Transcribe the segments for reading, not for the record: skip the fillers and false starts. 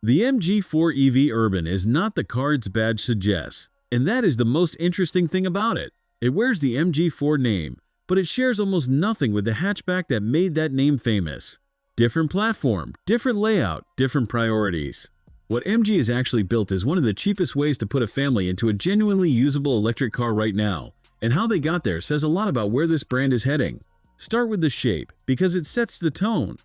The MG4 EV Urban is not the car its badge suggests, and that is the most interesting thing about it. It wears the MG4 name, but it shares almost nothing with the hatchback that made that name famous. Different platform, different layout, different priorities. What MG has actually built is one of the cheapest ways to put a family into a genuinely usable electric car right now, and how they got there says a lot about where this brand is heading. Start with the shape, because it sets the tone.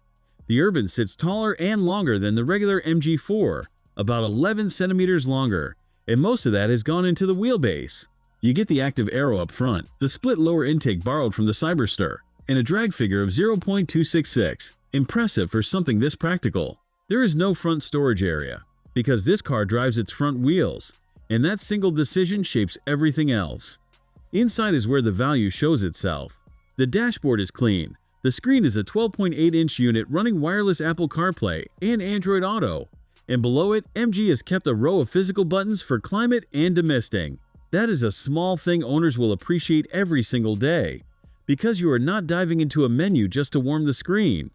The Urban sits taller and longer than the regular MG4, about 11 centimeters longer, and most of that has gone into the wheelbase. You get the active aero up front, the split lower intake borrowed from the Cyberster, and a drag figure of 0.266. Impressive for something this practical. There is no front storage area, because this car drives its front wheels, and that single decision shapes everything else. Inside is where the value shows itself. The dashboard is clean. The screen is a 12.8-inch unit running wireless Apple CarPlay and Android Auto, and below it, MG has kept a row of physical buttons for climate and demisting. That is a small thing owners will appreciate every single day, because you are not diving into a menu just to warm the screen.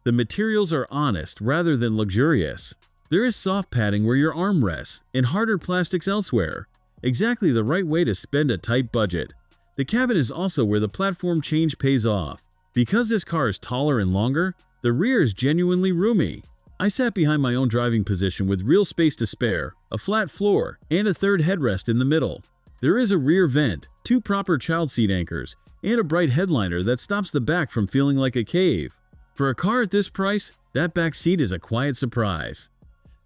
The materials are honest rather than luxurious. There is soft padding where your arm rests and harder plastics elsewhere, exactly the right way to spend a tight budget. The cabin is also where the platform change pays off. Because this car is taller and longer, the rear is genuinely roomy. I sat behind my own driving position with real space to spare, a flat floor, and a third headrest in the middle. There is a rear vent, 2 proper child seat anchors, and a bright headliner that stops the back from feeling like a cave. For a car at this price, that back seat is a quiet surprise.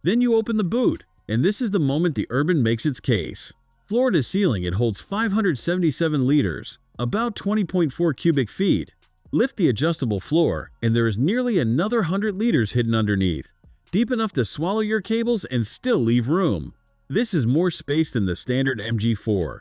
Then you open the boot, and this is the moment the Urban makes its case. Floor to ceiling, it holds 577 liters, about 20.4 cubic feet. Lift the adjustable floor, and there is nearly another 100 liters hidden underneath, deep enough to swallow your cables and still leave room. This is more space than the standard MG4,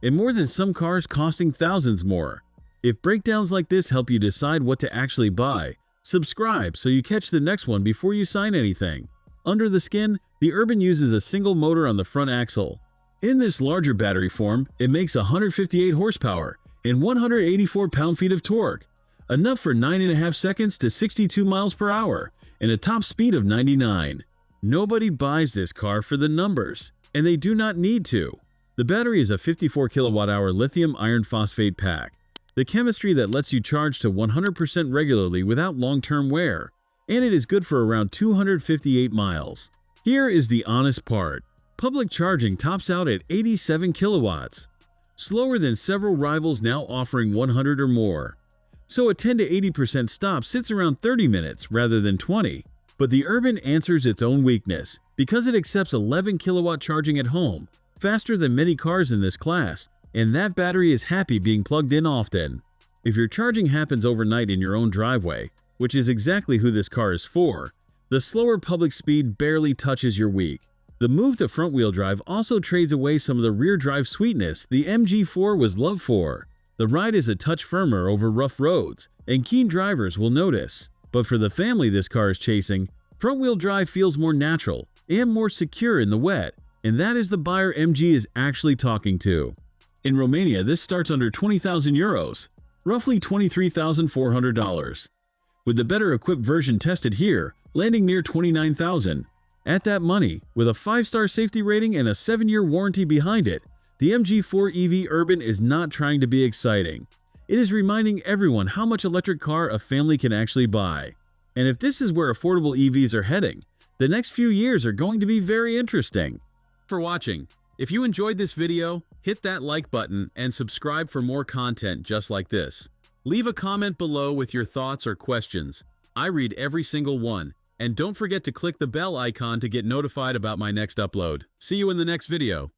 and more than some cars costing thousands more. If breakdowns like this help you decide what to actually buy, subscribe so you catch the next one before you sign anything. Under the skin, the Urban uses a single motor on the front axle. In this larger battery form, it makes 158 horsepower and 184 pound-feet of torque, enough for 9.5 seconds to 62 miles per hour and a top speed of 99. Nobody buys this car for the numbers, and they do not need to. The battery is a 54 kilowatt-hour lithium iron phosphate pack, the chemistry that lets you charge to 100% regularly without long-term wear, and it is good for around 258 miles. Here is the honest part. Public charging tops out at 87 kilowatts, slower than several rivals now offering 100 or more. So a 10 to 80% stop sits around 30 minutes rather than 20. But the Urban answers its own weakness because it accepts 11 kilowatt charging at home, faster than many cars in this class, and that battery is happy being plugged in often. If your charging happens overnight in your own driveway, which is exactly who this car is for, the slower public speed barely touches your week. The move to front-wheel drive also trades away some of the rear drive sweetness the MG4 was loved for. The ride is a touch firmer over rough roads, and keen drivers will notice. But for the family this car is chasing, front-wheel drive feels more natural and more secure in the wet, and that is the buyer MG is actually talking to. In Romania, this starts under 20,000 euros, roughly $23,400. With the better-equipped version tested here, landing near 29,000. At that money, with a 5-star safety rating and a 7-year warranty behind it, the MG4 EV Urban is not trying to be exciting. It is reminding everyone how much electric car a family can actually buy. And if this is where affordable EVs are heading, the next few years are going to be very interesting. For watching. If you enjoyed this video, hit that like button and subscribe for more content just like this. Leave a comment below with your thoughts or questions. I read every single one. And don't forget to click the bell icon to get notified about my next upload. See you in the next video.